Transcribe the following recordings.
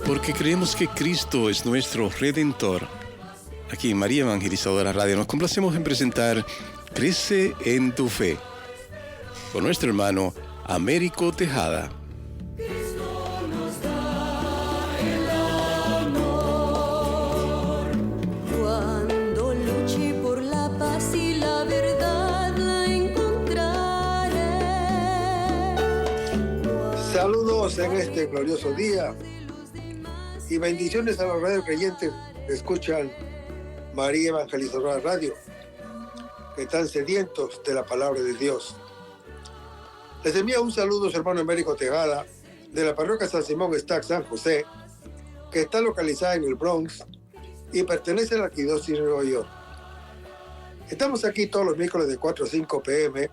porque creemos que Cristo es nuestro Redentor. Aquí en María Evangelizadora Radio nos complacemos en presentar Crece en tu Fe, con nuestro hermano Américo Tejada. Cuando luche por la paz y la verdad la encontraré. Saludos en este glorioso día y bendiciones a los radio creyentes que escuchan María Evangelizadora Radio, que están sedientos de la palabra de Dios. Les envío un saludo a su hermano Américo Tejada, de la parroquia San Simón Stack San José, que está localizada en el Bronx y pertenece a la Arquidiócesis de Nueva York. Estamos aquí todos los miércoles de 4 a 5 p.m.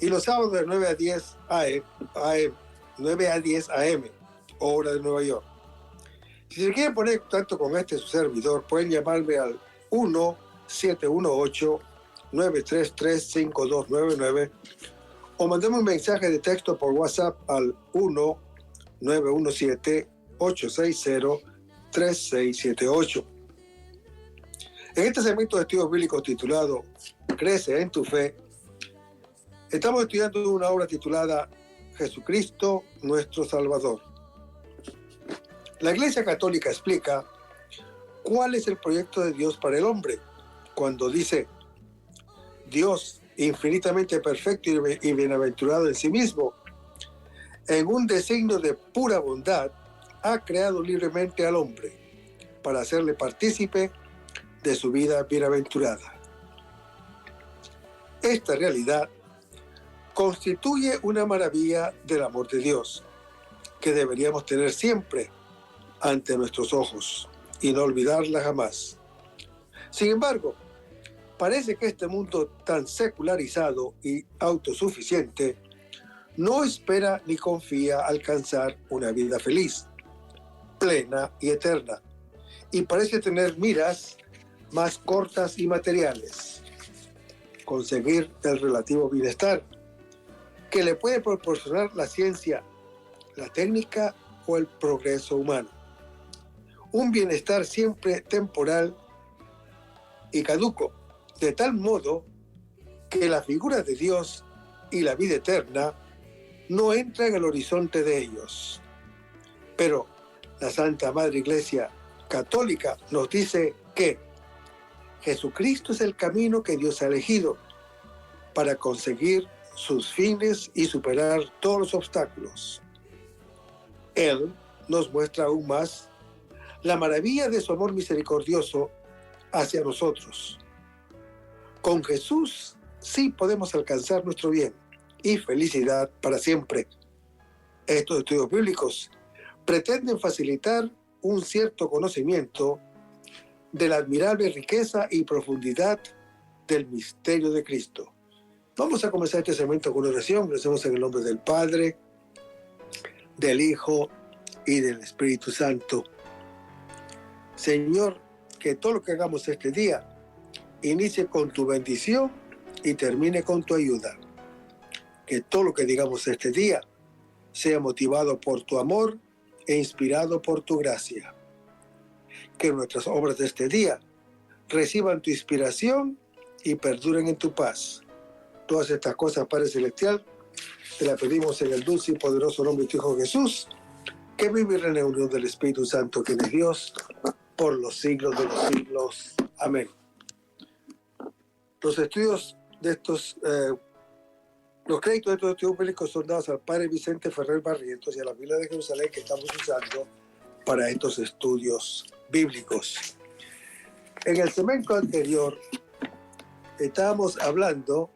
y los sábados de 9 a 10 a.m., hora de Nueva York. Si se quieren poner en contacto con su servidor, pueden llamarme al 1-718-933-5299 o mandarme un mensaje de texto por WhatsApp al 1-917-860-3678. En este segmento de estudios bíblicos titulado Crece en tu Fe, estamos estudiando una obra titulada Jesucristo, nuestro Salvador. La Iglesia Católica explica cuál es el proyecto de Dios para el hombre cuando dice: Dios, infinitamente perfecto y bienaventurado en sí mismo, en un designio de pura bondad, ha creado libremente al hombre para hacerle partícipe de su vida bienaventurada. Esta realidad constituye una maravilla del amor de Dios que deberíamos tener siempre ante nuestros ojos y no olvidarla jamás. Sin embargo, parece que este mundo tan secularizado y autosuficiente no espera ni confía alcanzar una vida feliz, plena y eterna, y parece tener miras más cortas y materiales. Conseguir el relativo bienestar que le puede proporcionar la ciencia, la técnica o el progreso humano. Un bienestar siempre temporal y caduco, de tal modo que la figura de Dios y la vida eterna no entra en el horizonte de ellos. Pero la Santa Madre Iglesia Católica nos dice que Jesucristo es el camino que Dios ha elegido para conseguir sus fines y superar todos los obstáculos. Él nos muestra aún más la maravilla de su amor misericordioso hacia nosotros. Con Jesús sí podemos alcanzar nuestro bien y felicidad para siempre. Estos estudios bíblicos pretenden facilitar un cierto conocimiento de la admirable riqueza y profundidad del misterio de Cristo. Vamos a comenzar este segmento con una oración. Lo hacemos en el nombre del Padre, del Hijo y del Espíritu Santo. Señor, que todo lo que hagamos este día inicie con tu bendición y termine con tu ayuda. Que todo lo que digamos este día sea motivado por tu amor e inspirado por tu gracia. Que nuestras obras de este día reciban tu inspiración y perduren en tu paz. Todas estas cosas, Padre Celestial, te las pedimos en el dulce y poderoso nombre de tu Hijo Jesús, que vive en la unión del Espíritu Santo, que es Dios, por los siglos de los siglos. Amén. Los estudios de los créditos de estos estudios bíblicos son dados al Padre Vicente Ferrer Barrientos y a la Biblia de Jerusalén que estamos usando para estos estudios bíblicos. En el segmento anterior estábamos hablando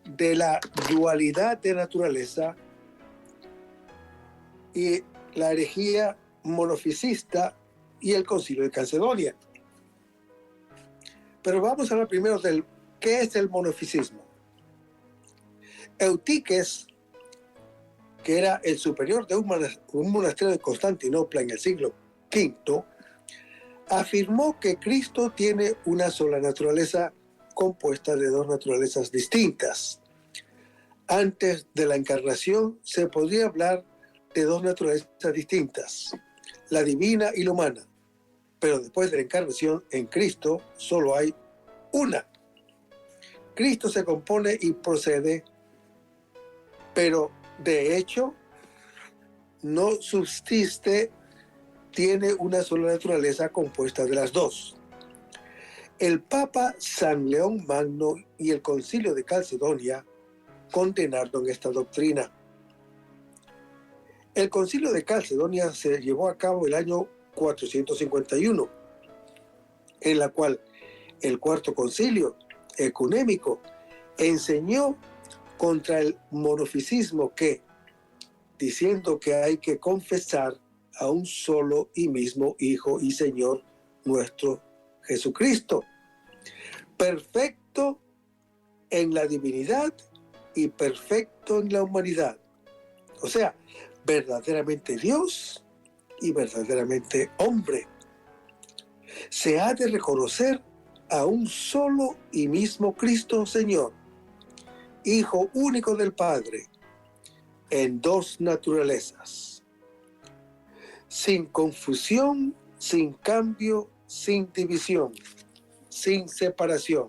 de la dualidad de naturaleza y la herejía monofisista y el Concilio de Calcedonia. Pero vamos a hablar primero del qué es el monofisismo. Eutiques, que era el superior de un monasterio de Constantinopla en el siglo V, afirmó que Cristo tiene una sola naturaleza compuesta de dos naturalezas distintas. Antes de la encarnación se podría hablar de dos naturalezas distintas, la divina y la humana. Pero después de la encarnación en Cristo solo hay una. Cristo se compone y procede, pero de hecho no subsiste, tiene una sola naturaleza compuesta de las dos. El Papa San León Magno y el Concilio de Calcedonia condenaron esta doctrina. El Concilio de Calcedonia se llevó a cabo el año 451, en la cual el Cuarto Concilio Ecuménico enseñó contra el monofisismo que, diciendo que hay que confesar a un solo y mismo Hijo y Señor nuestro Jesucristo, perfecto en la divinidad y perfecto en la humanidad. O sea, verdaderamente Dios y verdaderamente hombre. Se ha de reconocer a un solo y mismo Cristo Señor, Hijo único del Padre, en dos naturalezas, sin confusión, sin cambio, sin división, sin separación.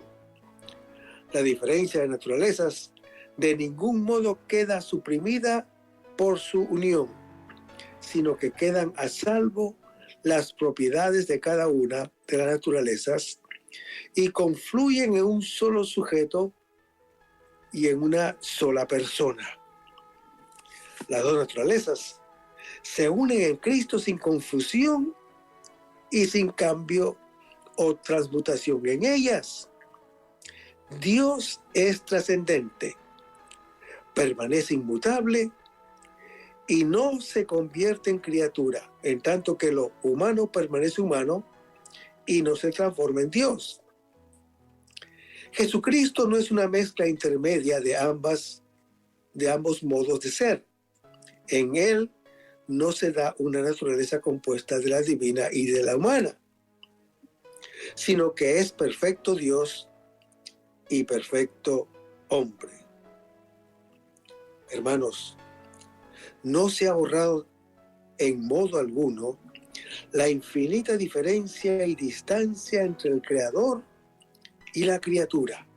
La diferencia de naturalezas de ningún modo queda suprimida por su unión, sino que quedan a salvo las propiedades de cada una de las naturalezas y confluyen en un solo sujeto y en una sola persona. Las dos naturalezas se unen en Cristo sin confusión y sin cambio o transmutación en ellas. Dios es trascendente, permanece inmutable y no se convierte en criatura, en tanto que lo humano permanece humano y no se transforma en Dios. Jesucristo no es una mezcla intermedia de ambos modos de ser. En él no se da una naturaleza compuesta de la divina y de la humana, sino que es perfecto Dios y perfecto hombre. Hermanos, no se ha borrado en modo alguno la infinita diferencia y distancia entre el Creador y la criatura.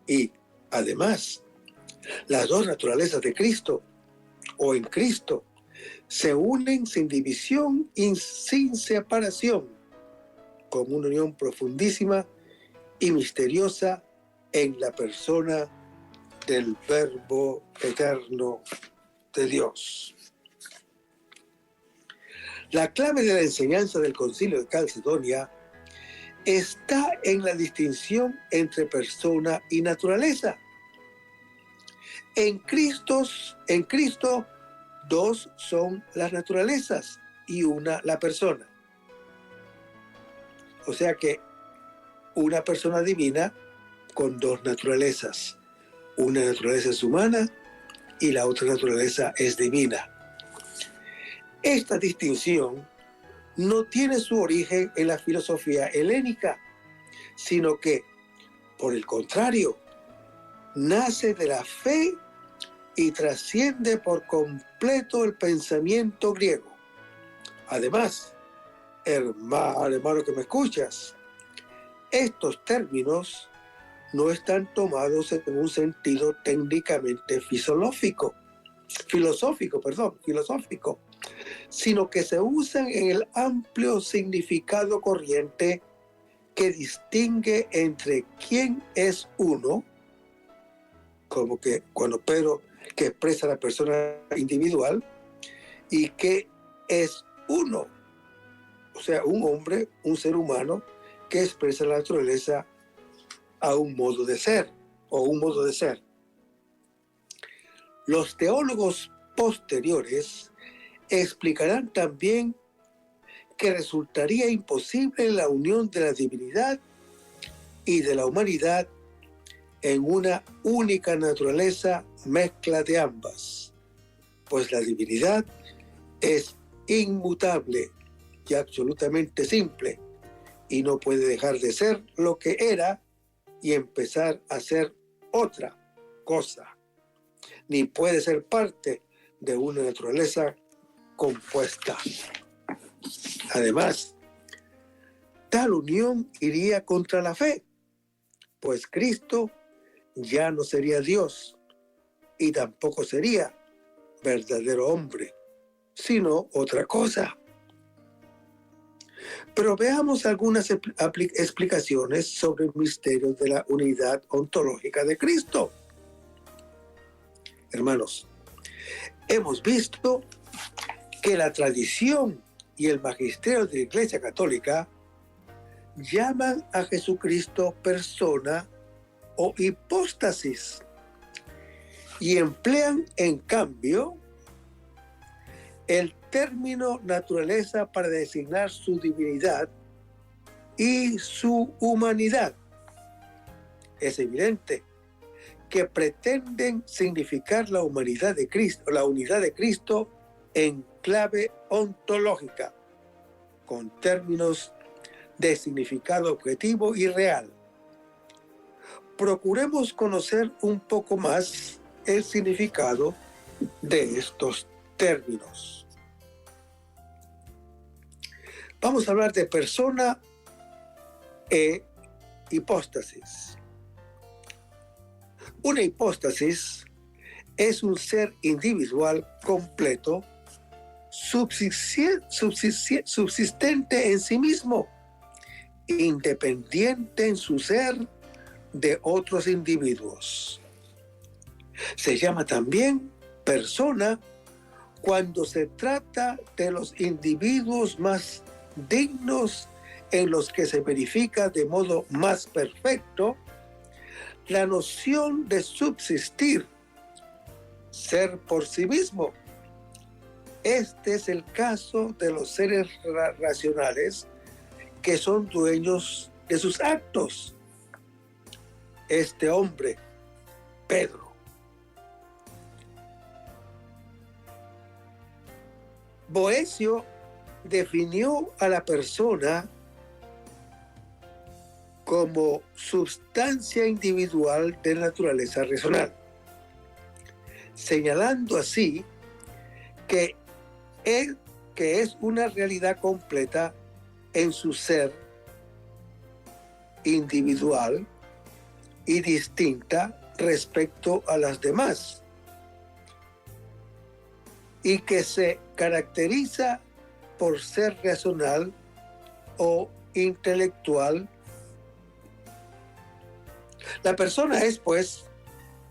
Y, además, las dos naturalezas de Cristo o en Cristo se unen sin división y sin separación, con una unión profundísima y misteriosa en la persona del Verbo eterno de Dios. La clave de la enseñanza del Concilio de Calcedonia está en la distinción entre persona y naturaleza. En Cristo, dos son las naturalezas y una la persona. O sea que una persona divina con dos naturalezas. Una naturaleza es humana y la otra naturaleza es divina. Esta distinción no tiene su origen en la filosofía helénica, sino que, por el contrario, nace de la fe y trasciende por completo el pensamiento griego. Además, hermano que me escuchas, estos términos no están tomados en un sentido técnicamente filosófico, sino que se usan en el amplio significado corriente que distingue entre quién es uno, como que cuando Pedro que expresa la persona individual, y qué es uno, o sea, un hombre, un ser humano que expresa la naturaleza a un modo de ser o un modo de ser. Los teólogos posteriores explicarán también que resultaría imposible la unión de la divinidad y de la humanidad en una única naturaleza, mezcla de ambas, pues la divinidad es inmutable y absolutamente simple y no puede dejar de ser lo que era y empezar a ser otra cosa, ni puede ser parte de una naturaleza compuesta. Además, tal unión iría contra la fe, pues Cristo ya no sería Dios y tampoco sería verdadero hombre, sino otra cosa. Pero veamos algunas explicaciones sobre el misterio de la unidad ontológica de Cristo. Hermanos, hemos visto que la tradición y el magisterio de la Iglesia Católica llaman a Jesucristo persona o hipóstasis y emplean en cambio el término naturaleza para designar su divinidad y su humanidad. Es evidente que pretenden significar la humanidad de Cristo, la unidad de Cristo en clave ontológica, con términos de significado objetivo y real. Procuremos conocer un poco más el significado de estos términos. Vamos a hablar de persona e hipóstasis. Una hipóstasis es un ser individual completo, subsistente en sí mismo, independiente en su ser de otros individuos. Se llama también persona cuando se trata de los individuos más dignos en los que se verifica de modo más perfecto la noción de subsistir, ser por sí mismo. Este es el caso de los seres racionales que son dueños de sus actos. Este hombre, Pedro. Boecio definió a la persona como sustancia individual de naturaleza racional, señalando así que es una realidad completa en su ser individual y distinta respecto a las demás, y que se caracteriza por ser racional o intelectual. La persona es, pues,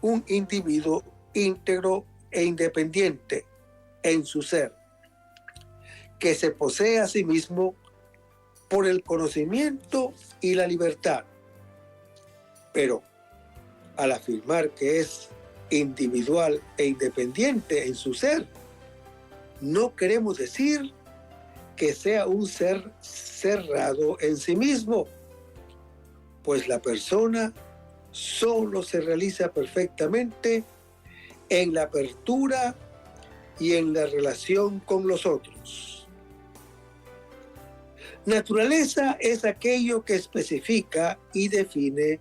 un individuo íntegro e independiente en su ser, que se posee a sí mismo por el conocimiento y la libertad. Pero al afirmar que es individual e independiente en su ser, no queremos decir que sea un ser cerrado en sí mismo, pues la persona solo se realiza perfectamente en la apertura y en la relación con los otros. Naturaleza es aquello que especifica y define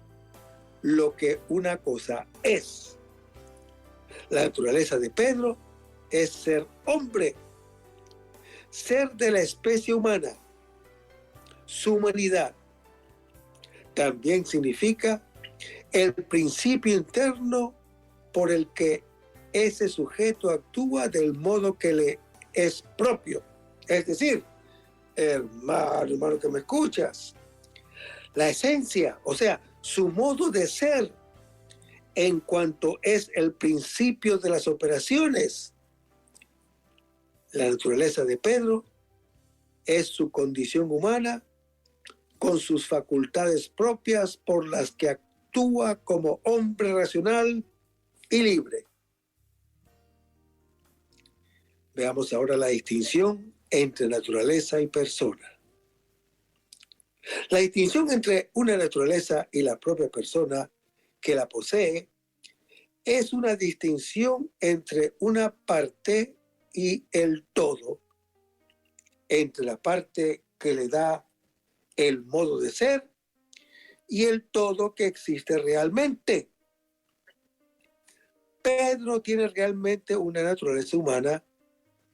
lo que una cosa es. La naturaleza de Pedro es ser hombre, ser de la especie humana. Su humanidad también significa el principio interno por el que ese sujeto actúa del modo que le es propio. Es decir, hermano que me escuchas, la esencia, o sea, su modo de ser en cuanto es el principio de las operaciones. La naturaleza de Pedro es su condición humana con sus facultades propias por las que actúa como hombre racional y libre. Veamos ahora la distinción entre naturaleza y persona. La distinción entre una naturaleza y la propia persona que la posee es una distinción entre una parte y el todo, entre la parte que le da el modo de ser y el todo que existe realmente. Pedro tiene realmente una naturaleza humana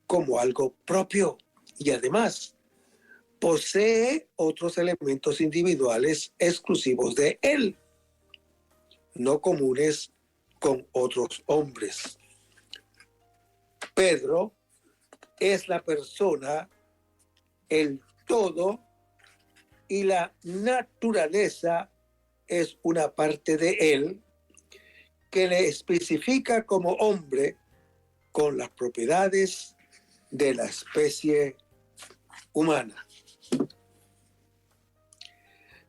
como algo propio y además posee otros elementos individuales exclusivos de él, no comunes con otros hombres. Pedro es la persona, el todo, y la naturaleza es una parte de él que le especifica como hombre con las propiedades de la especie humana.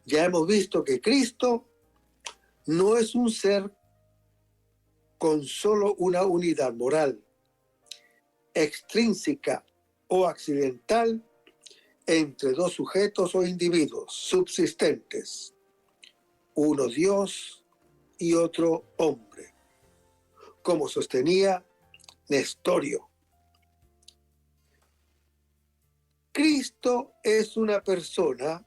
Ya hemos visto que Cristo no es un ser con solo una unidad moral, extrínseca o accidental entre dos sujetos o individuos subsistentes, uno Dios y otro hombre, como sostenía Nestorio. Cristo es una persona,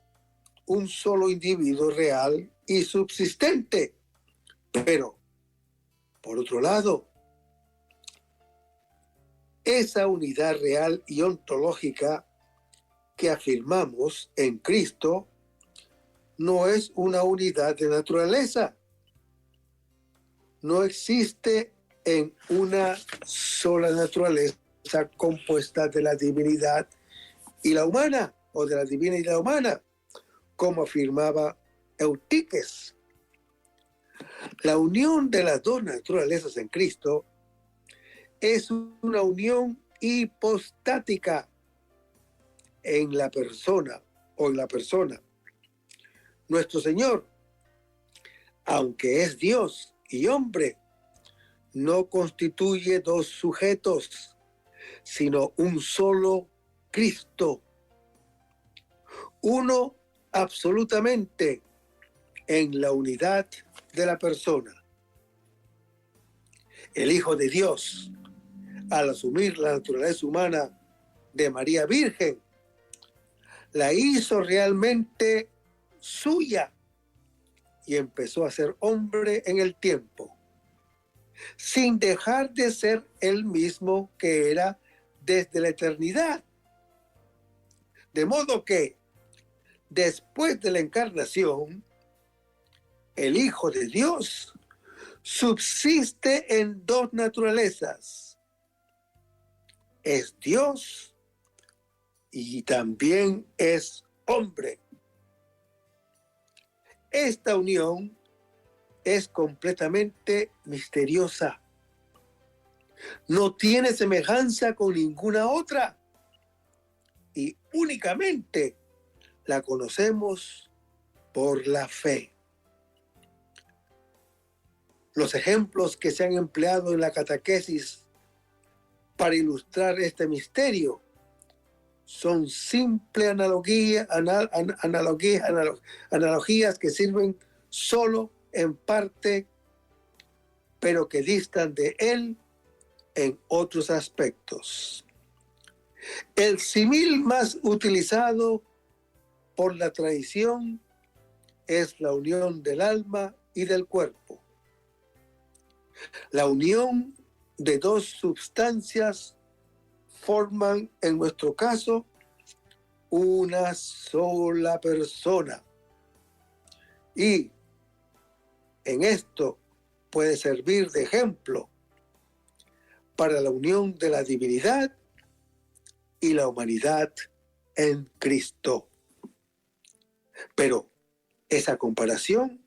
un solo individuo real y subsistente, pero, por otro lado, esa unidad real y ontológica que afirmamos en Cristo no es una unidad de naturaleza. No existe en una sola naturaleza compuesta de la divinidad y la humana, o de la divina y la humana, como afirmaba Eutiques. La unión de las dos naturalezas en Cristo es una unión hipostática en la persona o en la persona. Nuestro Señor, aunque es Dios y hombre, no constituye dos sujetos, sino un solo Cristo. Uno absolutamente en la unidad de la persona. El Hijo de Dios, al asumir la naturaleza humana de María Virgen, la hizo realmente suya y empezó a ser hombre en el tiempo, sin dejar de ser el mismo que era desde la eternidad. De modo que, después de la encarnación, el Hijo de Dios subsiste en dos naturalezas. Es Dios y también es hombre. Esta unión es completamente misteriosa. No tiene semejanza con ninguna otra y únicamente la conocemos por la fe. Los ejemplos que se han empleado en la catequesis para ilustrar este misterio son simples analogías que sirven solo en parte, pero que distan de él en otros aspectos. El símil más utilizado por la tradición es la unión del alma y del cuerpo. La unión de dos sustancias forman, en nuestro caso, una sola persona. Y en esto puede servir de ejemplo para la unión de la divinidad y la humanidad en Cristo. Pero esa comparación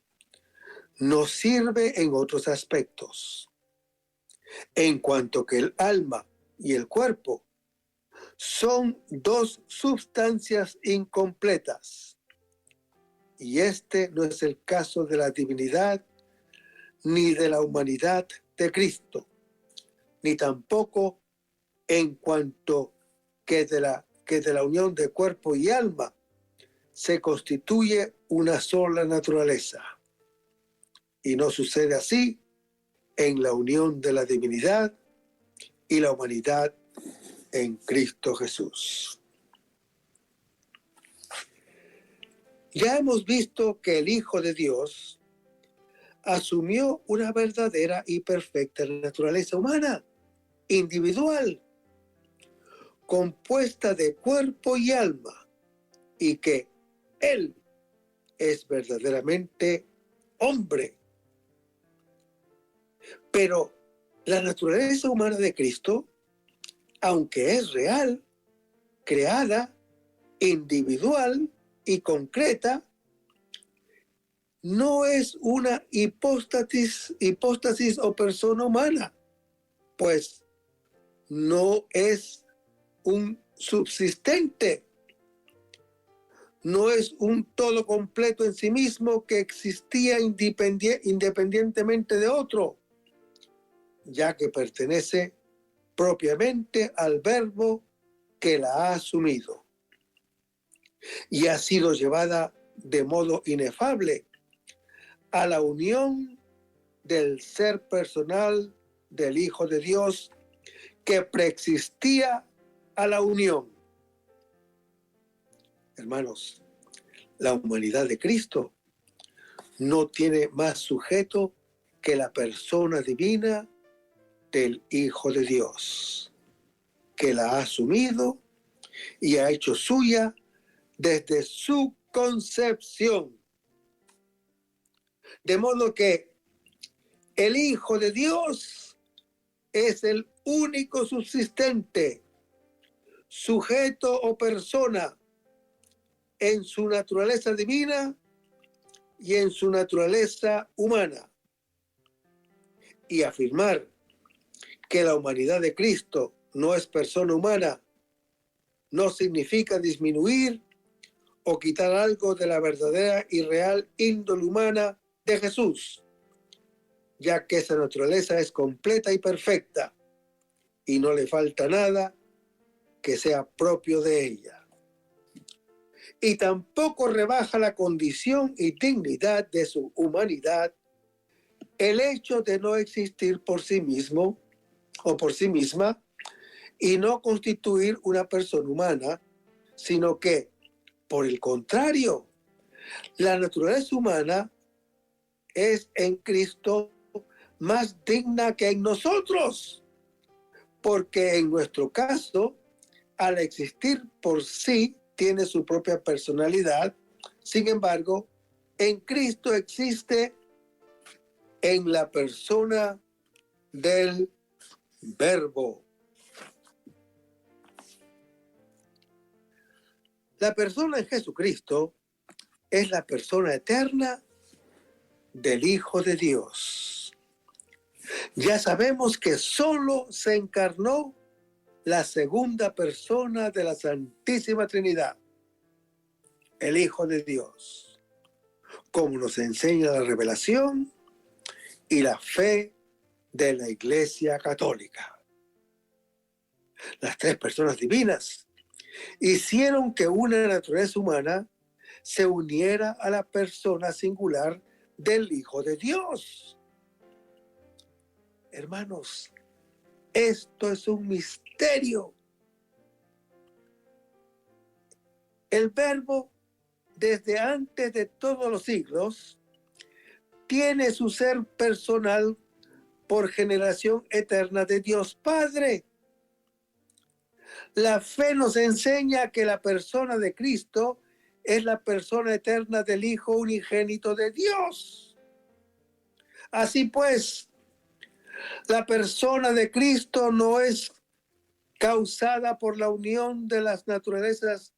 nos sirve en otros aspectos, en cuanto que el alma y el cuerpo son dos sustancias incompletas, y este no es el caso de la divinidad ni de la humanidad de Cristo, ni tampoco en cuanto que de la unión de cuerpo y alma se constituye una sola naturaleza. Y no sucede así en la unión de la divinidad y la humanidad en Cristo Jesús. Ya hemos visto que el Hijo de Dios asumió una verdadera y perfecta naturaleza humana, individual, compuesta de cuerpo y alma, y que Él es verdaderamente hombre. Pero la naturaleza humana de Cristo, aunque es real, creada, individual y concreta, no es una hipóstasis o persona humana, pues no es un subsistente, no es un todo completo en sí mismo que existía independientemente de otro, ya que pertenece propiamente al Verbo que la ha asumido y ha sido llevada de modo inefable a la unión del ser personal del Hijo de Dios que preexistía a la unión. Hermanos, la humanidad de Cristo no tiene más sujeto que la persona divina del Hijo de Dios, que la ha asumido y ha hecho suya desde su concepción. De modo que el Hijo de Dios es el único subsistente, sujeto o persona en su naturaleza divina y en su naturaleza humana. Y afirmar que la humanidad de Cristo no es persona humana no significa disminuir o quitar algo de la verdadera y real índole humana de Jesús, ya que esa naturaleza es completa y perfecta y no le falta nada que sea propio de ella. Y tampoco rebaja la condición y dignidad de su humanidad el hecho de no existir por sí mismo o por sí misma y no constituir una persona humana, sino que, por el contrario, la naturaleza humana es en Cristo más digna que en nosotros, porque en nuestro caso, al existir por sí, tiene su propia personalidad. Sin embargo, en Cristo existe en la persona del Verbo. La persona en Jesucristo es la persona eterna del Hijo de Dios. Ya sabemos que solo se encarnó la segunda persona de la Santísima Trinidad, el Hijo de Dios, como nos enseña la revelación y la fe de la Iglesia Católica. Las tres personas divinas hicieron que una naturaleza humana se uniera a la persona singular del Hijo de Dios. Hermanos, esto es un misterio. El Verbo, desde antes de todos los siglos, tiene su ser personal por generación eterna de Dios Padre. La fe nos enseña que la persona de Cristo es la persona eterna del Hijo unigénito de Dios. Así pues, la persona de Cristo no es causada por la unión de las naturalezas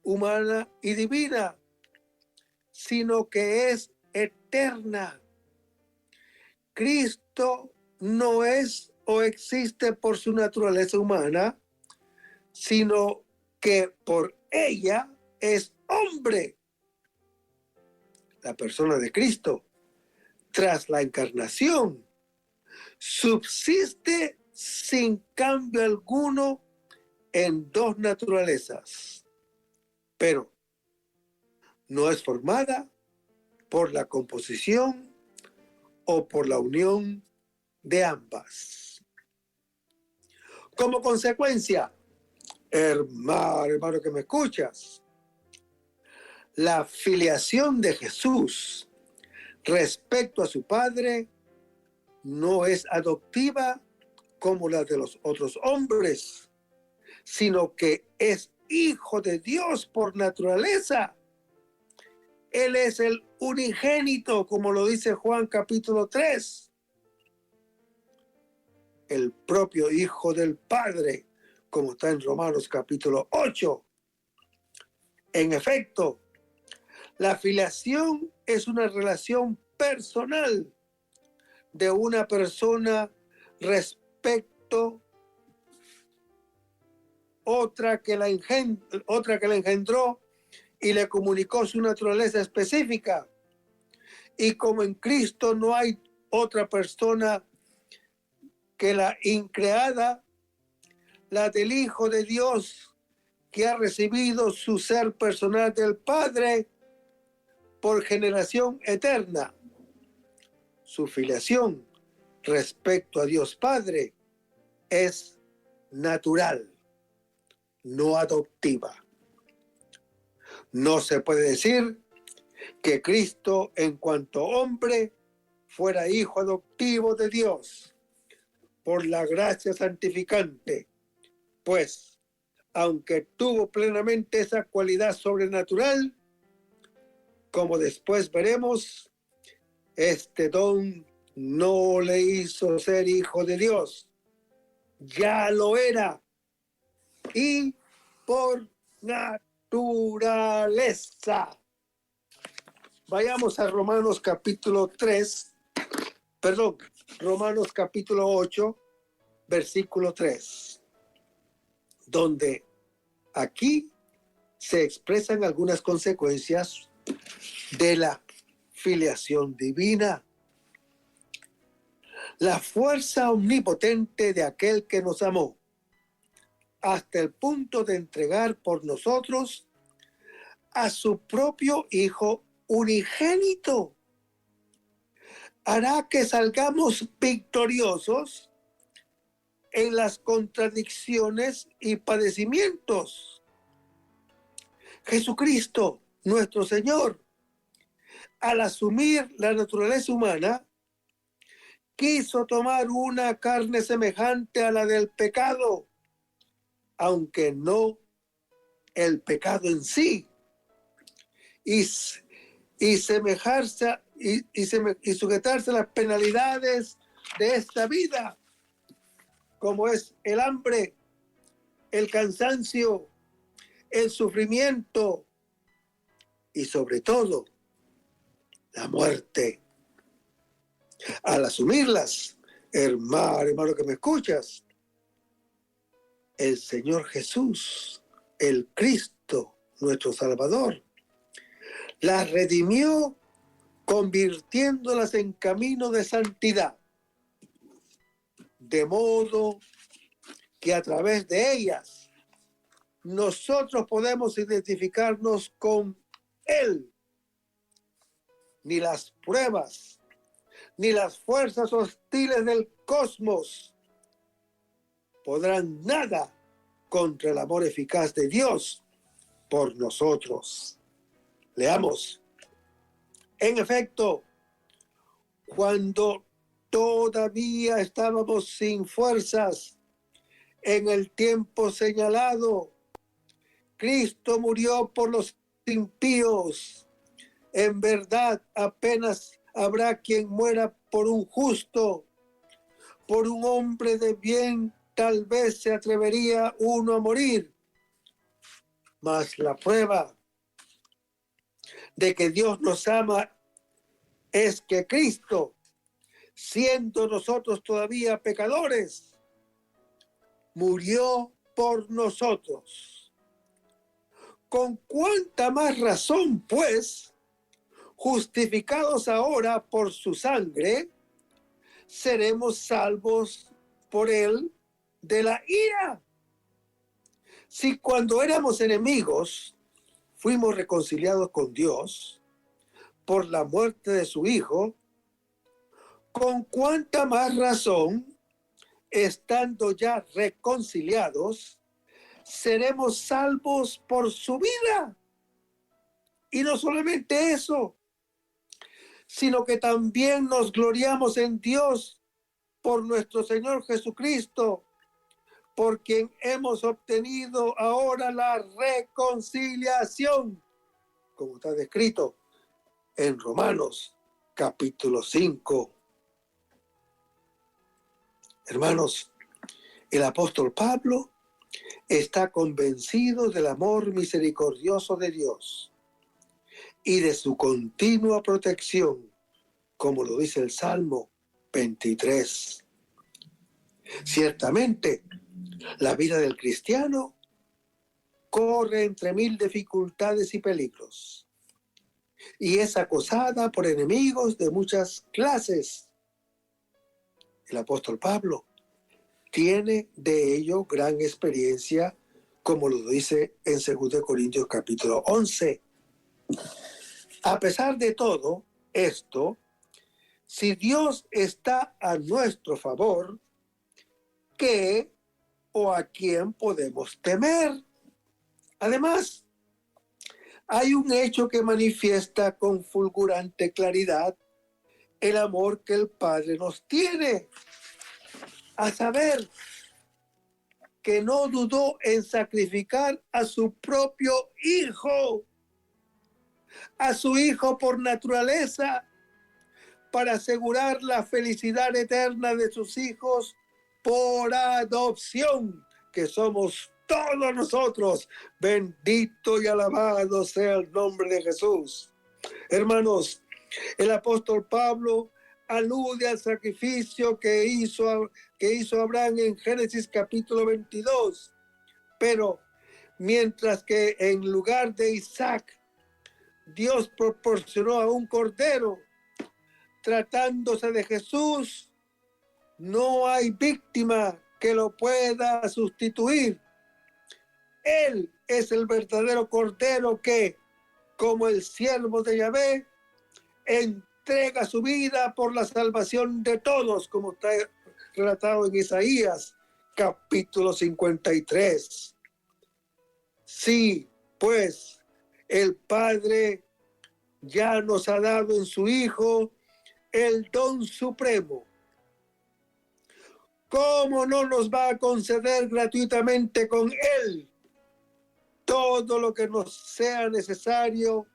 humana y divina, sino que es eterna. Cristo no es o existe por su naturaleza humana, sino que por ella es hombre. La persona de Cristo, tras la encarnación, subsiste sin cambio alguno en dos naturalezas, pero no es formada por la composición o por la unión de ambas. Como consecuencia, hermano que me escuchas, la filiación de Jesús respecto a su Padre no es adoptiva como la de los otros hombres, sino que es hijo de Dios por naturaleza. Él es el unigénito, como lo dice Juan capítulo 3. El propio Hijo del Padre, como está en Romanos capítulo 8. En efecto, la filiación es una relación personal de una persona respecto otra que la engendró y le comunicó su naturaleza específica. Y como en Cristo no hay otra persona que la increada, la del Hijo de Dios, que ha recibido su ser personal del Padre por generación eterna. Su filiación respecto a Dios Padre es natural, no adoptiva. No se puede decir que Cristo, en cuanto hombre, fuera hijo adoptivo de Dios por la gracia santificante, pues, aunque tuvo plenamente esa cualidad sobrenatural, como después veremos, este don no le hizo ser hijo de Dios. Ya lo era. Y por naturaleza. Vayamos a Romanos capítulo 8, versículo 3, donde aquí se expresan algunas consecuencias de la filiación divina. La fuerza omnipotente de aquel que nos amó hasta el punto de entregar por nosotros a su propio Hijo unigénito hará que salgamos victoriosos en las contradicciones y padecimientos. Jesucristo, nuestro Señor, al asumir la naturaleza humana, quiso tomar una carne semejante a la del pecado, aunque no el pecado en sí, y semejarse y sujetarse a las penalidades de esta vida, como es el hambre, el cansancio, el sufrimiento y sobre todo la muerte. Al asumirlas, hermano que me escuchas, el Señor Jesús, el Cristo, nuestro Salvador, las redimió convirtiéndolas en camino de santidad, de modo que a través de ellas nosotros podemos identificarnos con Él. Ni las pruebas, ni las fuerzas hostiles del cosmos podrán nada contra el amor eficaz de Dios por nosotros. Leamos. En efecto, cuando todavía estábamos sin fuerzas en el tiempo señalado, Cristo murió por los impíos. En verdad, apenas habrá quien muera por un justo. Por un hombre de bien, tal vez se atrevería uno a morir. Mas la prueba de que Dios nos ama es que Cristo, siendo nosotros todavía pecadores, murió por nosotros. ¿Con cuánta más razón, pues, justificados ahora por su sangre, seremos salvos por él de la ira? Si cuando éramos enemigos fuimos reconciliados con Dios por la muerte de su Hijo, ¿con cuánta más razón, estando ya reconciliados, seremos salvos por su vida? Y no solamente eso, sino que también nos gloriamos en Dios por nuestro Señor Jesucristo, por quien hemos obtenido ahora la reconciliación, como está descrito en Romanos capítulo 5. Hermanos, el apóstol Pablo está convencido del amor misericordioso de Dios y de su continua protección, como lo dice el Salmo 23. Ciertamente, la vida del cristiano corre entre mil dificultades y peligros y es acosada por enemigos de muchas clases. El apóstol Pablo tiene de ello gran experiencia, como lo dice en 2 Corintios capítulo 11. A pesar de todo esto, si Dios está a nuestro favor, ¿qué o a quién podemos temer? Además, hay un hecho que manifiesta con fulgurante claridad el amor que el Padre nos tiene, a saber, que no dudó en sacrificar a su propio Hijo, a su Hijo por naturaleza, para asegurar la felicidad eterna de sus hijos por adopción, que somos todos nosotros. Bendito y alabado sea el nombre de Jesús. Hermanos, el apóstol Pablo alude al sacrificio que hizo Abraham en Génesis capítulo 22. Pero mientras que en lugar de Isaac, Dios proporcionó a un cordero, tratándose de Jesús, no hay víctima que lo pueda sustituir. Él es el verdadero cordero que, como el siervo de Yahvé, entrega su vida por la salvación de todos, como está relatado en Isaías capítulo 53. Sí, pues el Padre ya nos ha dado en su Hijo el don supremo. ¿Cómo no nos va a conceder gratuitamente con Él todo lo que nos sea necesario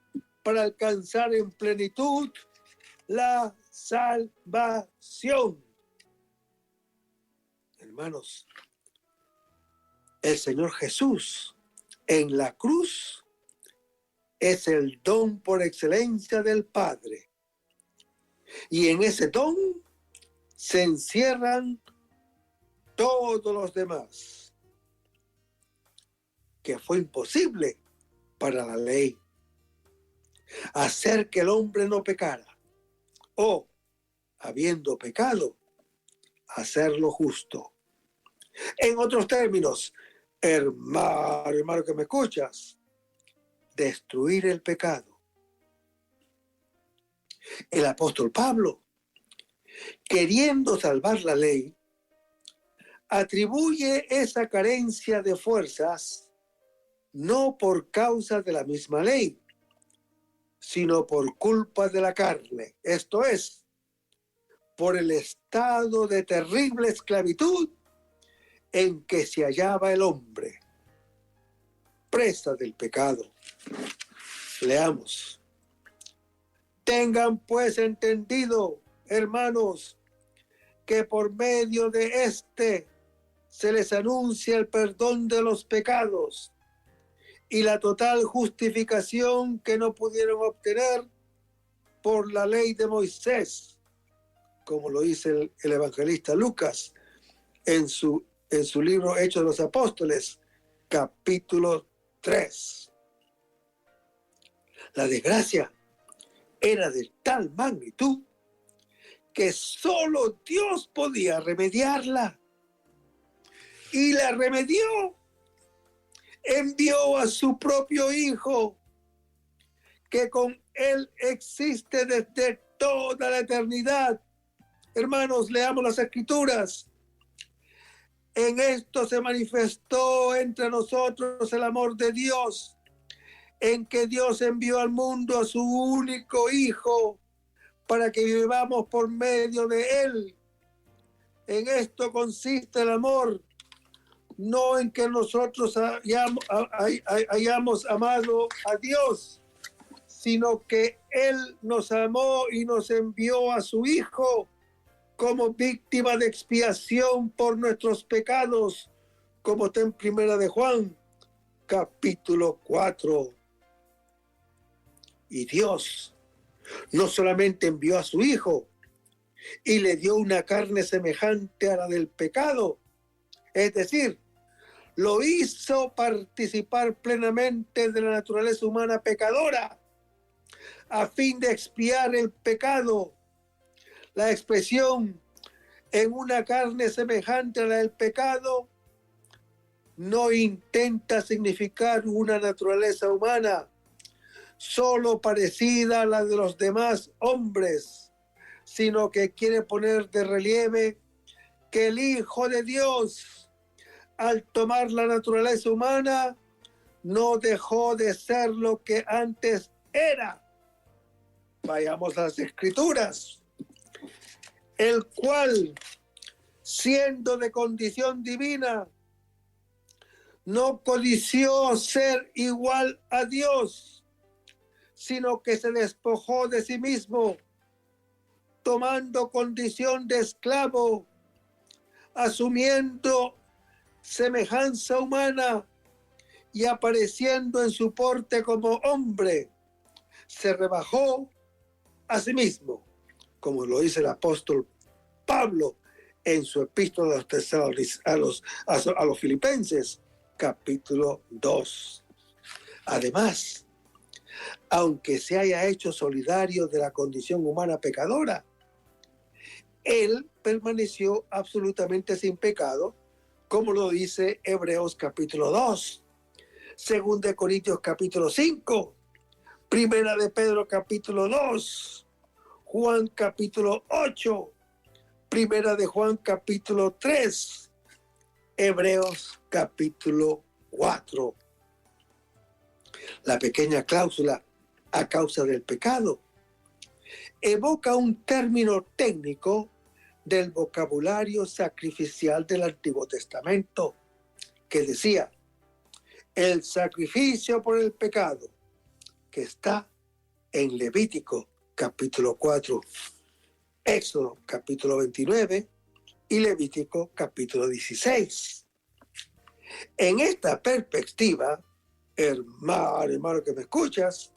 para alcanzar en plenitud la salvación? Hermanos, el Señor Jesús en la cruz es el don por excelencia del Padre. Y en ese don se encierran todos los demás, que fue imposible para la ley hacer que el hombre no pecara, o, habiendo pecado, hacerlo justo. En otros términos, hermano que me escuchas, destruir el pecado. El apóstol Pablo, queriendo salvar la ley, atribuye esa carencia de fuerzas no por causa de la misma ley, sino por culpa de la carne, esto es, por el estado de terrible esclavitud en que se hallaba el hombre, presa del pecado. Leamos. Tengan pues entendido, hermanos, que por medio de éste se les anuncia el perdón de los pecados y la total justificación que no pudieron obtener por la ley de Moisés, como lo dice el evangelista Lucas en su libro Hechos de los Apóstoles, capítulo 3. La desgracia era de tal magnitud que solo Dios podía remediarla. Y la remedió. Envió a su propio Hijo, que con Él existe desde toda la eternidad. Hermanos, leamos las Escrituras. En esto se manifestó entre nosotros el amor de Dios, en que Dios envió al mundo a su único Hijo, para que vivamos por medio de Él. En esto consiste el amor, no en que nosotros hayamos amado a Dios, sino que Él nos amó y nos envió a su Hijo como víctima de expiación por nuestros pecados, como está en Primera de Juan, capítulo 4. Y Dios no solamente envió a su Hijo y le dio una carne semejante a la del pecado, es decir, lo hizo participar plenamente de la naturaleza humana pecadora, a fin de expiar el pecado. La expresión en una carne semejante a la del pecado no intenta significar una naturaleza humana solo parecida a la de los demás hombres, sino que quiere poner de relieve que el Hijo de Dios, al tomar la naturaleza humana, no dejó de ser lo que antes era. Vayamos a las Escrituras. El cual, siendo de condición divina, no codició ser igual a Dios, sino que se despojó de sí mismo, tomando condición de esclavo, asumiendo semejanza humana y apareciendo en su porte como hombre, se rebajó a sí mismo, como lo dice el apóstol Pablo en su epístola a los Filipenses, capítulo 2. Además, aunque se haya hecho solidario de la condición humana pecadora, Él permaneció absolutamente sin pecado, como lo dice Hebreos capítulo 2, 2 Corintios capítulo 5, Primera de Pedro capítulo 2, Juan capítulo 8, Primera de Juan capítulo 3, Hebreos capítulo 4. La pequeña cláusula a causa del pecado evoca un término técnico del vocabulario sacrificial del Antiguo Testamento, que decía, el sacrificio por el pecado, que está en Levítico capítulo 4, Éxodo capítulo 29 y Levítico capítulo 16. En esta perspectiva, hermano que me escuchas,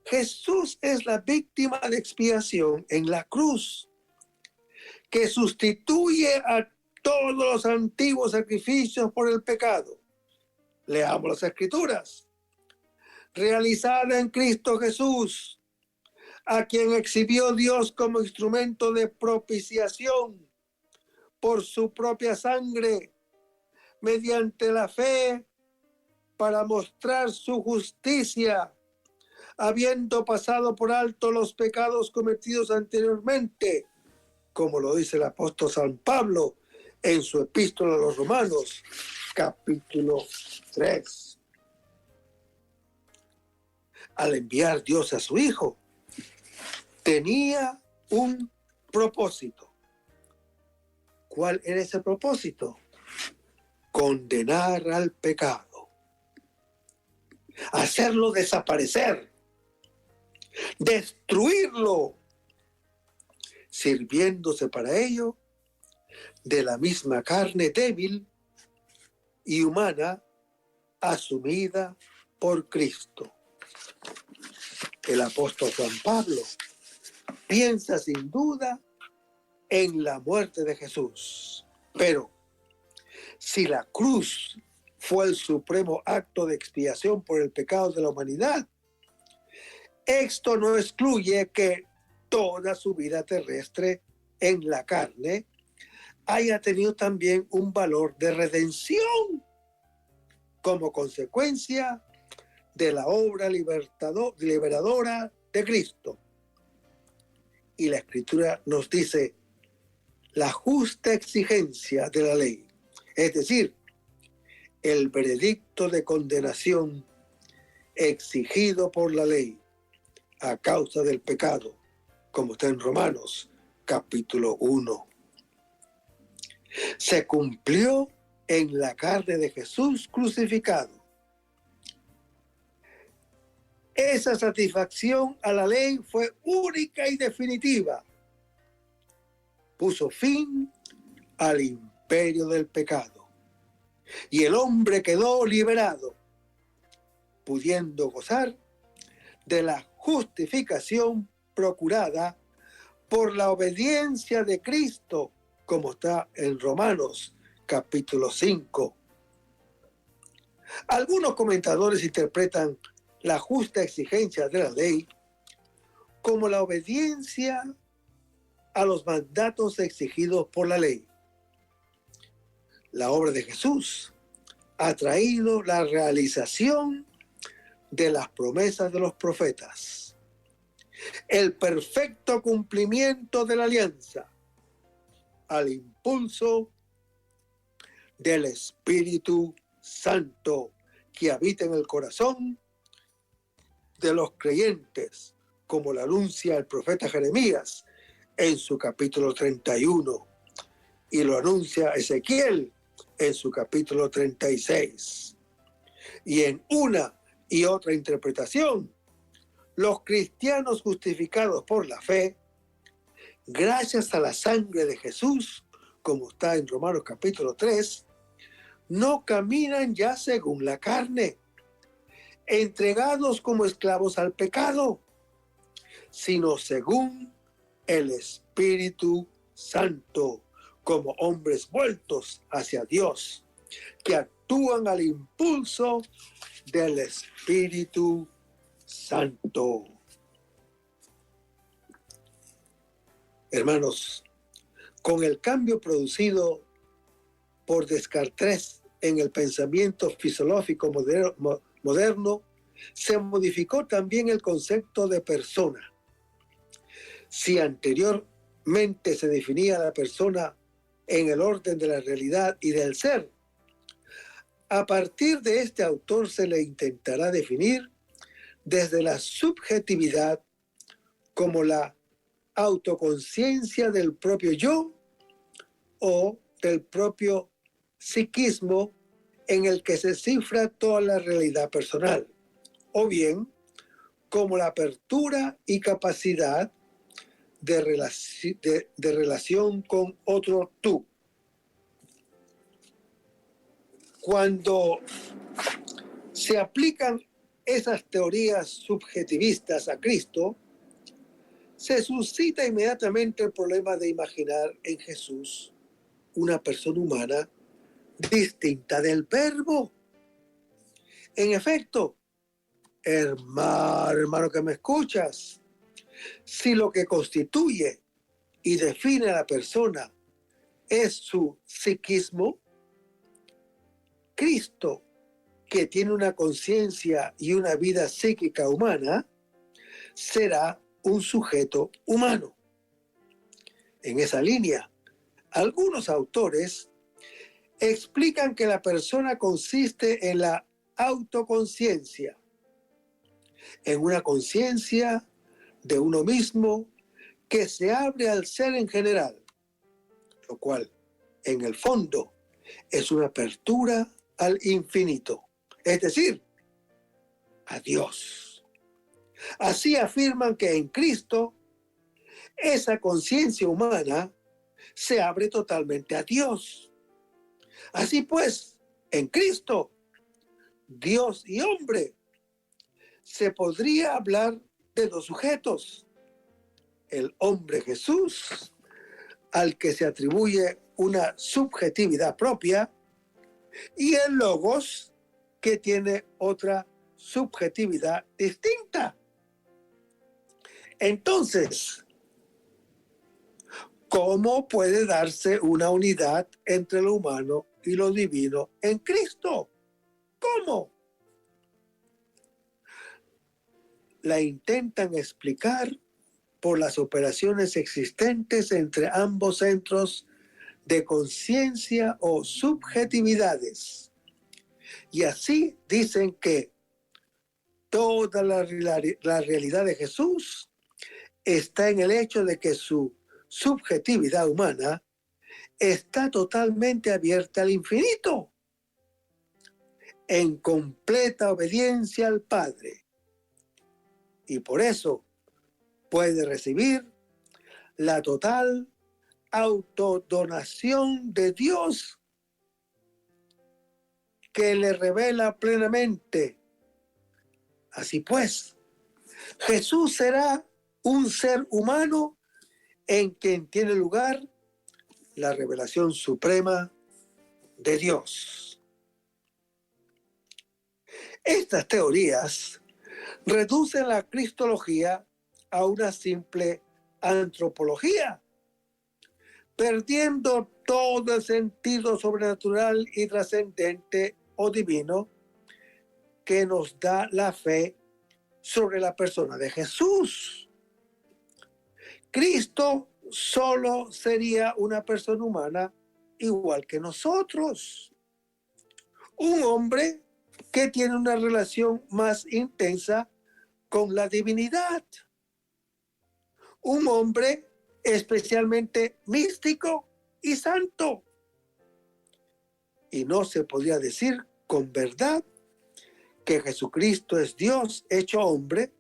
Jesús es la víctima de expiación en la cruz, que sustituye a todos los antiguos sacrificios por el pecado. Leamos las Escrituras. Realizada en Cristo Jesús, a quien exhibió Dios como instrumento de propiciación por su propia sangre, mediante la fe, para mostrar su justicia, habiendo pasado por alto los pecados cometidos anteriormente, como lo dice el apóstol San Pablo en su epístola a los Romanos, capítulo 3. Al enviar Dios a su Hijo, tenía un propósito. ¿Cuál era ese propósito? Condenar al pecado, hacerlo desaparecer, destruirlo, sirviéndose para ello de la misma carne débil y humana asumida por Cristo. El apóstol San Pablo piensa sin duda en la muerte de Jesús, pero si la cruz fue el supremo acto de expiación por el pecado de la humanidad, esto no excluye que toda su vida terrestre en la carne haya tenido también un valor de redención como consecuencia de la obra liberadora de Cristo. Y la Escritura nos dice la justa exigencia de la ley, es decir, el veredicto de condenación exigido por la ley a causa del pecado, como está en Romanos capítulo 1. Se cumplió en la carne de Jesús crucificado. Esa satisfacción a la ley fue única y definitiva. Puso fin al imperio del pecado y el hombre quedó liberado, pudiendo gozar de la justificación procurada por la obediencia de Cristo, como está en Romanos capítulo 5. Algunos comentadores interpretan la justa exigencia de la ley como la obediencia a los mandatos exigidos por la ley. La obra de Jesús ha traído la realización de las promesas de los profetas, el perfecto cumplimiento de la alianza, al impulso del Espíritu Santo que habita en el corazón de los creyentes, como lo anuncia el profeta Jeremías en su capítulo 31 y lo anuncia Ezequiel en su capítulo 36. Y en una y otra interpretación, los cristianos justificados por la fe, gracias a la sangre de Jesús, como está en Romanos capítulo 3, no caminan ya según la carne, entregados como esclavos al pecado, sino según el Espíritu Santo, como hombres vueltos hacia Dios, que actúan al impulso del Espíritu Santo. Hermanos, con el cambio producido por Descartes en el pensamiento filosófico moderno, se modificó también el concepto de persona. Si anteriormente se definía la persona en el orden de la realidad y del ser, a partir de este autor se le intentará definir desde la subjetividad como la autoconciencia del propio yo o del propio psiquismo en el que se cifra toda la realidad personal, o bien como la apertura y capacidad de relación con otro tú. Cuando se aplican esas teorías subjetivistas a Cristo, se suscita inmediatamente el problema de imaginar en Jesús una persona humana distinta del Verbo. En efecto, hermano que me escuchas, si lo que constituye y define a la persona es su psiquismo, Cristo, que tiene una conciencia y una vida psíquica humana, será un sujeto humano. En esa línea, algunos autores explican que la persona consiste en la autoconciencia, en una conciencia de uno mismo que se abre al ser en general, lo cual, en el fondo, es una apertura al infinito, es decir, a Dios. Así afirman que en Cristo, esa conciencia humana se abre totalmente a Dios. Así pues, en Cristo, Dios y hombre, se podría hablar de dos sujetos: el hombre Jesús, al que se atribuye una subjetividad propia, y el Logos, que tiene otra subjetividad distinta. Entonces, ¿cómo puede darse una unidad entre lo humano y lo divino en Cristo? ¿Cómo? La intentan explicar por las operaciones existentes entre ambos centros de conciencia o subjetividades. Y así dicen que toda la realidad de Jesús está en el hecho de que su subjetividad humana está totalmente abierta al infinito, en completa obediencia al Padre. Y por eso puede recibir la total autodonación de Dios, que le revela plenamente. Así pues, Jesús será un ser humano en quien tiene lugar la revelación suprema de Dios. Estas teorías reducen la cristología a una simple antropología, perdiendo todo el sentido sobrenatural y trascendente o divino que nos da la fe sobre la persona de Jesús. Cristo solo sería una persona humana igual que nosotros. Un hombre que tiene una relación más intensa con la divinidad. Un hombre especialmente místico y santo. Y no se podría decir con verdad que Jesucristo es Dios hecho hombre,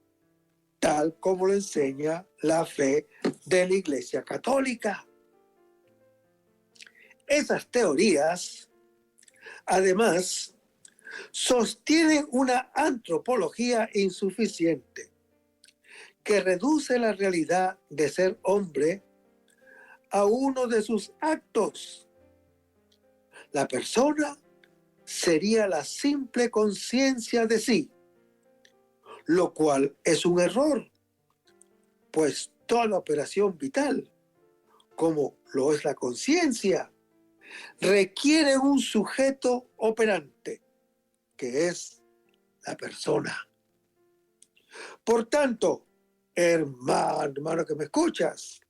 tal como lo enseña la fe de la Iglesia Católica. Esas teorías, además, sostienen una antropología insuficiente que reduce la realidad de ser hombre a uno de sus actos. La persona sería la simple conciencia de sí, lo cual es un error, pues toda operación vital, como lo es la conciencia, requiere un sujeto operante, que es la persona. Por tanto, hermano que me escuchas,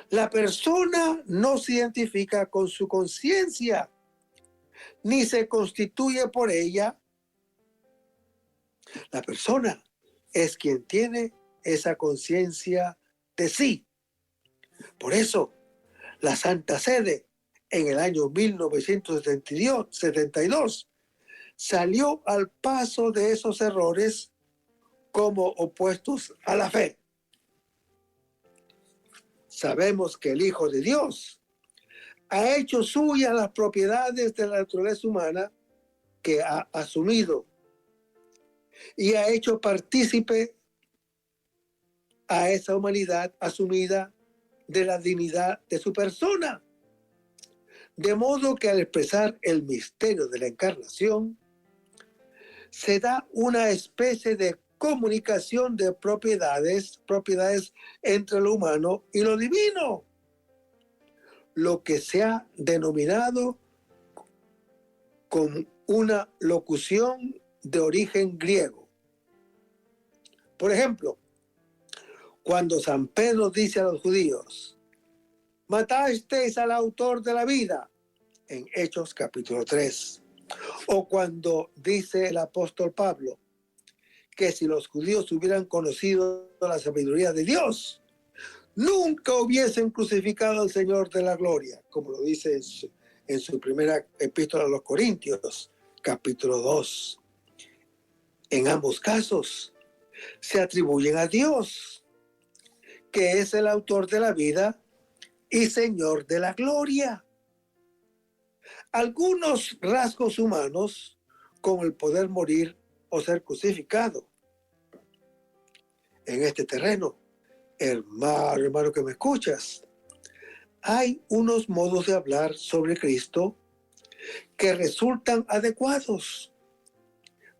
la persona no se identifica con su conciencia, ni se constituye por ella. La persona es quien tiene esa conciencia de sí. Por eso, la Santa Sede, en el año 1972, salió al paso de esos errores como opuestos a la fe. Sabemos que el Hijo de Dios ha hecho suyas las propiedades de la naturaleza humana que ha asumido y ha hecho partícipe a esa humanidad asumida de la dignidad de su persona. De modo que al expresar el misterio de la encarnación, se da una especie de comunicación de propiedades entre lo humano y lo divino, lo que se ha denominado como una locución de origen griego. Por ejemplo, cuando San Pedro dice a los judíos, matasteis al autor de la vida, en Hechos capítulo 3, o cuando dice el apóstol Pablo, que si los judíos hubieran conocido la sabiduría de Dios, nunca hubiesen crucificado al Señor de la gloria, como lo dice en su primera epístola a los Corintios, capítulo 2. En ambos casos, se atribuyen a Dios, que es el autor de la vida y Señor de la gloria. Algunos rasgos humanos, como el poder morir o ser crucificado. En este terreno, hermano que me escuchas, hay unos modos de hablar sobre Cristo que resultan adecuados,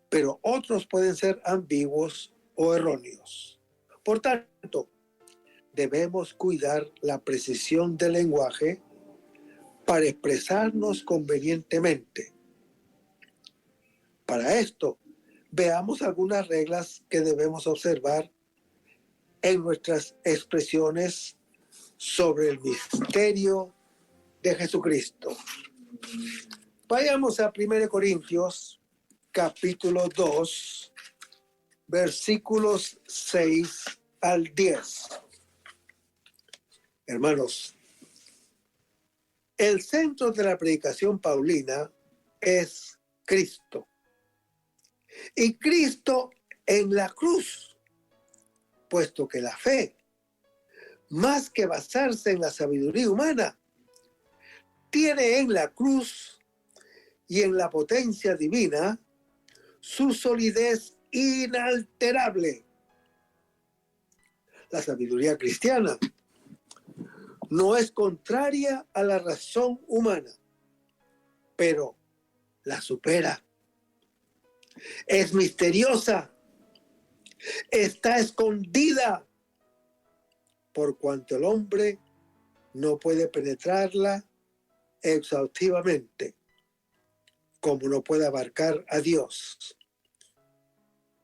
pero otros pueden ser ambiguos o erróneos. Por tanto, debemos cuidar la precisión del lenguaje para expresarnos convenientemente. Para esto, veamos algunas reglas que debemos observar en nuestras expresiones sobre el misterio de Jesucristo. Vayamos a 1 Corintios, capítulo 2, versículos 6 al 10. Hermanos, El centro de la predicación paulina es Cristo. Y Cristo en la cruz, puesto que la fe, más que basarse en la sabiduría humana, tiene en la cruz y en la potencia divina su solidez inalterable. La sabiduría cristiana no es contraria a la razón humana, pero la supera. Es misteriosa, está escondida, por cuanto el hombre no puede penetrarla exhaustivamente, como no puede abarcar a Dios.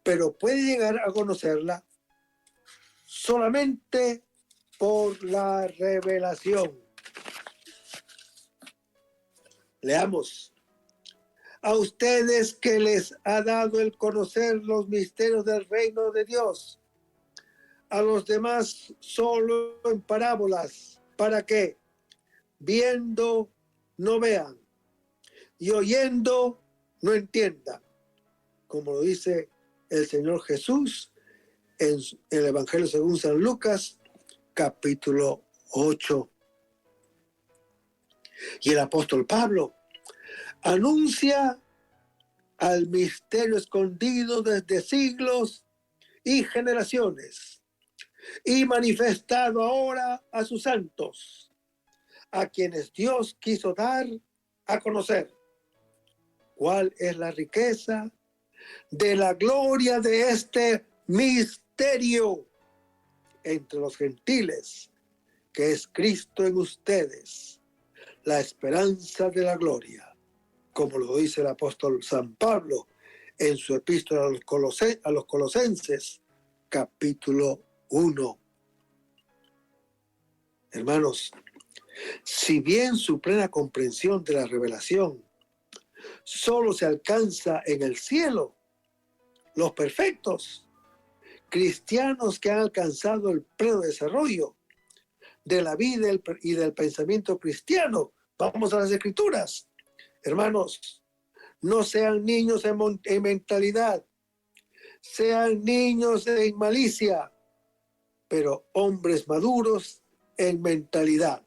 Pero puede llegar a conocerla solamente por la revelación. Leamos. A ustedes que les ha dado el conocer los misterios del reino de Dios, a los demás solo en parábolas, para que, viendo, no vean, y oyendo, no entiendan, como lo dice el Señor Jesús en el Evangelio según San Lucas, capítulo 8. Y el apóstol Pablo anuncia al misterio escondido desde siglos y generaciones, y manifestado ahora a sus santos, a quienes Dios quiso dar a conocer cuál es la riqueza de la gloria de este misterio entre los gentiles, que es Cristo en ustedes, la esperanza de la gloria, como lo dice el apóstol San Pablo en su epístola a los Colosenses, capítulo 1. Hermanos, si bien su plena comprensión de la revelación solo se alcanza en el cielo, los perfectos cristianos que han alcanzado el pleno desarrollo de la vida y del pensamiento cristiano, vamos a las Escrituras, hermanos, no sean niños en mentalidad, sean niños en malicia, pero hombres maduros en mentalidad,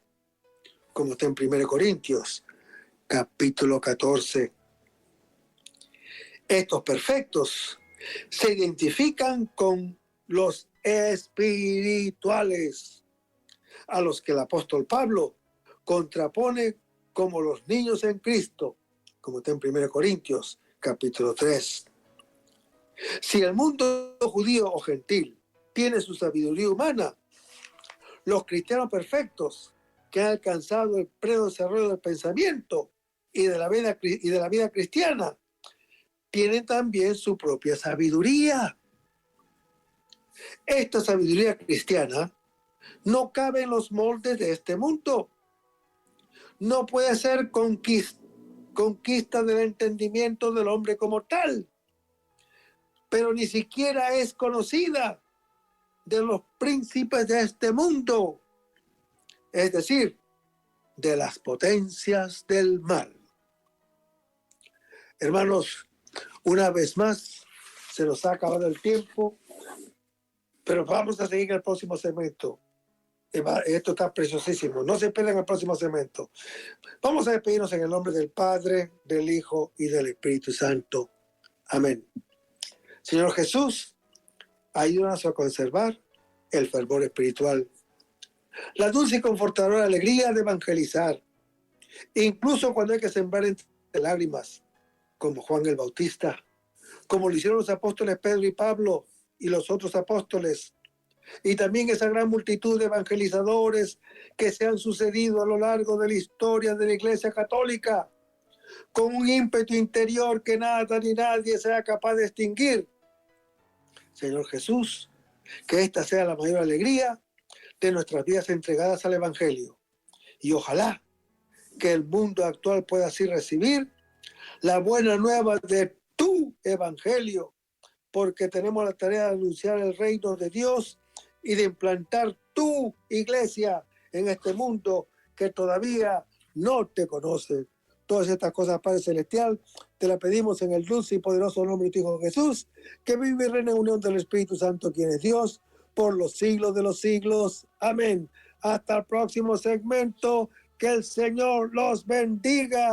como está en 1 Corintios, capítulo 14. Estos perfectos se identifican con los espirituales, a los que el apóstol Pablo contrapone como los niños en Cristo, como está en 1 Corintios, capítulo 3. Si el mundo judío o gentil tiene su sabiduría humana, los cristianos perfectos que han alcanzado el pleno desarrollo del pensamiento y de la vida cristiana tienen también su propia sabiduría. Esta sabiduría cristiana no cabe en los moldes de este mundo. No puede ser conquista del entendimiento del hombre como tal, pero ni siquiera es conocida de los príncipes de este mundo, es decir, de las potencias del mal. Hermanos, una vez más, se nos ha acabado el tiempo, pero vamos a seguir en el próximo segmento. Esto está preciosísimo. No se pierdan el próximo segmento. Vamos a despedirnos en el nombre del Padre, del Hijo y del Espíritu Santo. Amén. Señor Jesús, ayúdanos a conservar el fervor espiritual, la dulce y confortadora alegría de evangelizar, incluso cuando hay que sembrar entre lágrimas, como Juan el Bautista, como lo hicieron los apóstoles Pedro y Pablo y los otros apóstoles, y también esa gran multitud de evangelizadores que se han sucedido a lo largo de la historia de la Iglesia Católica, con un ímpetu interior que nada ni nadie sea capaz de extinguir. Señor Jesús, que esta sea la mayor alegría de nuestras vidas entregadas al Evangelio. Y ojalá que el mundo actual pueda así recibir la buena nueva de tu Evangelio, porque tenemos la tarea de anunciar el reino de Dios y de implantar tu iglesia en este mundo que todavía no te conoce. Todas estas cosas, Padre Celestial, te las pedimos en el dulce y poderoso nombre de tu Hijo Jesús, que vive y reina en unión del Espíritu Santo, quien es Dios, por los siglos de los siglos. Amén. Hasta el próximo segmento. Que el Señor los bendiga.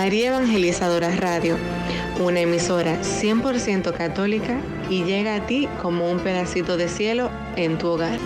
María Evangelizadora Radio, una emisora 100% católica y llega a ti como un pedacito de cielo en tu hogar.